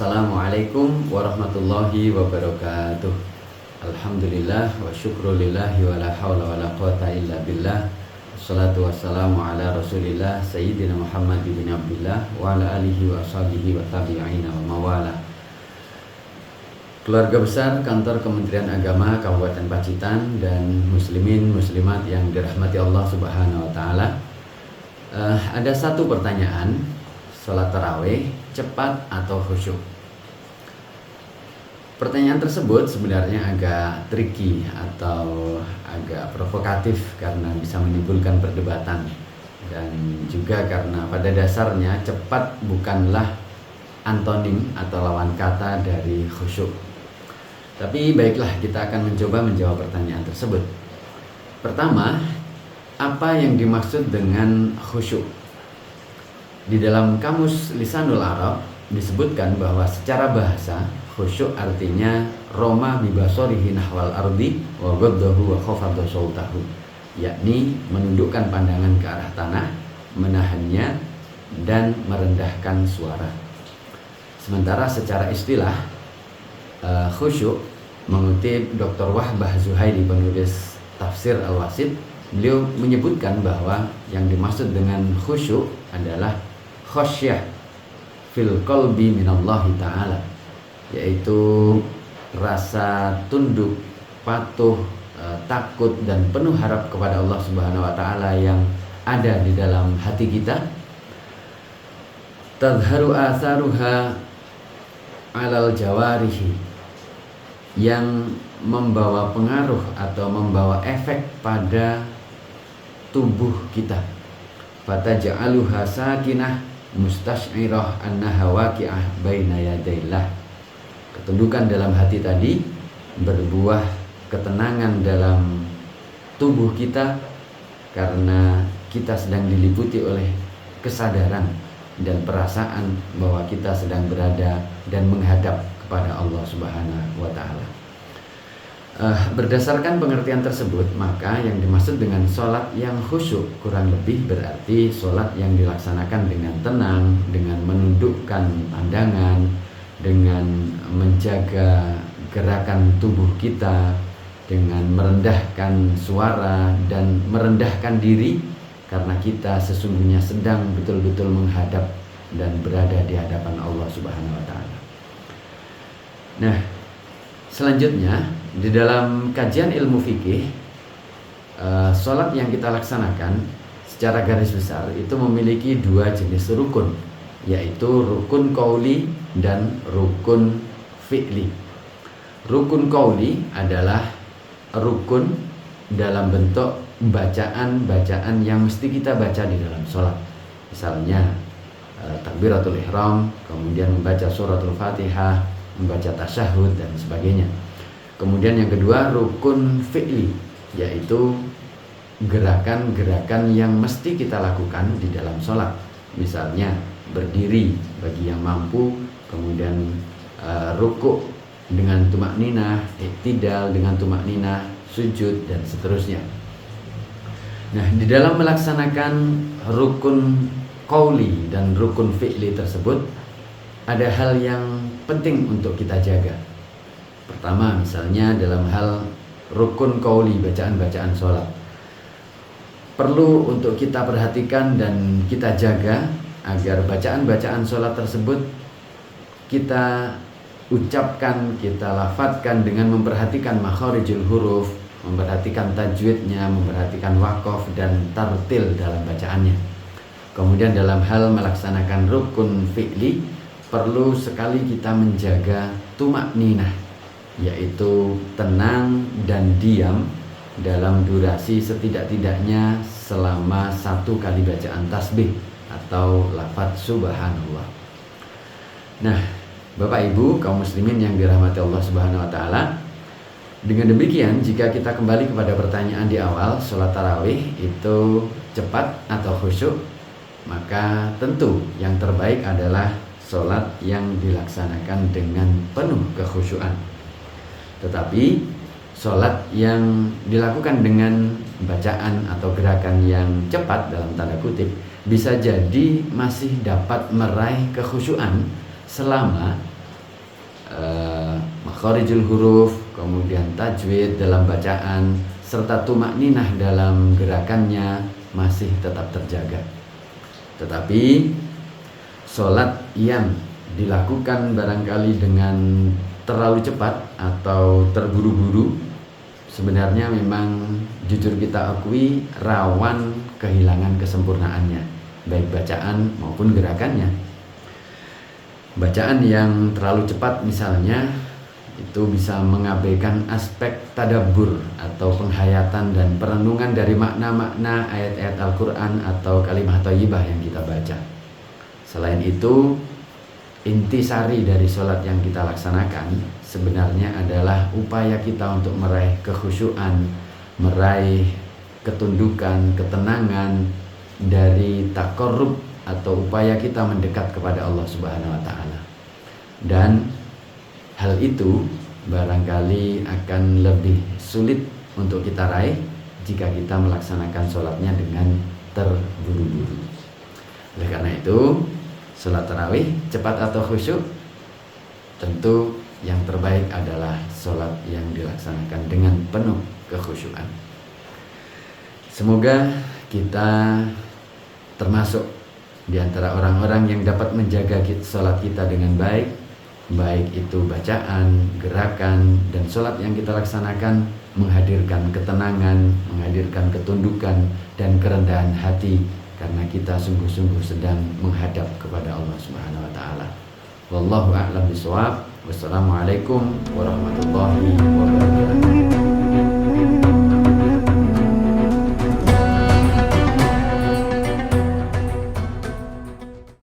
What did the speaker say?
Assalamualaikum warahmatullahi wabarakatuh. Alhamdulillah wa syukrulillahi wa la hawla wa la quwata illa billah. Wassalatu wassalamu ala rasulillah Sayyidina Muhammad bin Abdullah wa ala alihi wa ashabihi wa tabi'ina wa mawala. Keluarga besar Kantor Kementerian Agama Kabupaten Pacitan dan muslimin muslimat yang dirahmati Allah Subhanahu wa taala. Ada satu pertanyaan, salat tarawih cepat atau khusyuk? Pertanyaan tersebut sebenarnya agak tricky atau agak provokatif karena bisa menimbulkan perdebatan, dan juga karena pada dasarnya cepat bukanlah antonim atau lawan kata dari khusyuk. Tapi baiklah, kita akan mencoba menjawab pertanyaan tersebut. Pertama, apa yang dimaksud dengan khusyuk? Di dalam Kamus Lisanul Arab disebutkan bahwa secara bahasa khusyuk artinya roma bibasorihi nahwal ardi wa ghaddahu wa khafadha sautahu, yakni menundukkan pandangan ke arah tanah, menahannya dan merendahkan suara. Sementara secara istilah khusyuk, mengutip Dr. Wahbah Zuhairi, penulis tafsir Al-Wasit, beliau menyebutkan bahwa yang dimaksud dengan khusyuk adalah khosyah fil qalbi minallahi ta'ala, yaitu rasa tunduk, patuh, takut dan penuh harap kepada Allah Subhanahu wa taala yang ada di dalam hati kita. Tadharu atharuha alal jawarihi, yang membawa pengaruh atau membawa efek pada tubuh kita. Fataj'aluha sakinah mustasy'irah annaha waqi'ah baina yadaillah. Ketundukan dalam hati tadi berbuah ketenangan dalam tubuh kita karena kita sedang diliputi oleh kesadaran dan perasaan bahwa kita sedang berada dan menghadap kepada Allah Subhanahu wa taala. Berdasarkan pengertian tersebut, maka yang dimaksud dengan sholat yang khusyuk kurang lebih berarti sholat yang dilaksanakan dengan tenang, dengan menundukkan pandangan, dengan menjaga gerakan tubuh kita, dengan merendahkan suara dan merendahkan diri, karena kita sesungguhnya sedang betul-betul menghadap dan berada di hadapan Allah Subhanahu wa taala. Nah, selanjutnya di dalam kajian ilmu fikih, sholat yang kita laksanakan secara garis besar itu memiliki dua jenis rukun, yaitu rukun qauli dan rukun fi'li. Rukun qauli adalah rukun dalam bentuk bacaan-bacaan yang mesti kita baca di dalam sholat. Misalnya takbiratul ihram, kemudian membaca suratul fatihah, membaca tasyahud dan sebagainya. Kemudian yang kedua rukun fi'li, yaitu gerakan-gerakan yang mesti kita lakukan di dalam sholat. Misalnya berdiri bagi yang mampu, kemudian rukuk dengan tumak ninah, iktidal dengan tumak ninah, sujud dan seterusnya. Nah, di dalam melaksanakan rukun qauli dan rukun fi'li tersebut ada hal yang penting untuk kita jaga. Pertama, misalnya dalam hal rukun qauli, bacaan-bacaan sholat, perlu untuk kita perhatikan dan kita jaga agar bacaan-bacaan sholat tersebut kita ucapkan, kita lafadzkan dengan memperhatikan makharijul huruf, memperhatikan tajwidnya, memperhatikan waqaf dan tartil dalam bacaannya. Kemudian dalam hal melaksanakan rukun fi'li, perlu sekali kita menjaga tumak ninah, yaitu tenang dan diam dalam durasi setidak-tidaknya selama satu kali bacaan tasbih atau lafadz subhanallah. Nah, Bapak Ibu kaum muslimin yang dirahmati Allah Subhanahu wa taala, dengan demikian jika kita kembali kepada pertanyaan di awal, sholat tarawih itu cepat atau khusyuk, maka tentu yang terbaik adalah sholat yang dilaksanakan dengan penuh kekhusyuan. Tetapi sholat yang dilakukan dengan bacaan atau gerakan yang cepat dalam tanda kutip bisa jadi masih dapat meraih kekhusyuan selama makharijul huruf, kemudian tajwid dalam bacaan, serta tumakninah dalam gerakannya masih tetap terjaga. Tetapi sholat yang dilakukan barangkali dengan terlalu cepat atau terburu-buru, sebenarnya memang jujur kita akui rawan kehilangan kesempurnaannya, baik bacaan maupun gerakannya. Bacaan yang terlalu cepat misalnya itu bisa mengabaikan aspek tadabbur atau penghayatan dan perenungan dari makna-makna ayat-ayat Al-Quran atau kalimah thayyibah yang kita baca. Selain itu, intisari dari sholat yang kita laksanakan sebenarnya adalah upaya kita untuk meraih kekhusyuan, meraih ketundukan, ketenangan dari taqarrub atau upaya kita mendekat kepada Allah Subhanahu wa taala. Dan hal itu barangkali akan lebih sulit untuk kita raih jika kita melaksanakan sholatnya dengan terburu-buru. Oleh karena itu, sholat tarawih cepat atau khusyuk, tentu yang terbaik adalah sholat yang dilaksanakan dengan penuh kekhusyuan. Semoga kita termasuk di antara orang-orang yang dapat menjaga sholat kita dengan baik, baik itu bacaan, gerakan, dan sholat yang kita laksanakan menghadirkan ketenangan, menghadirkan ketundukan dan kerendahan hati, karena kita sungguh-sungguh sedang menghadap kepada Allah Subhanahu wa taala. Wallahu a'lam bishawab. Wassalamualaikum warahmatullahi wabarakatuh.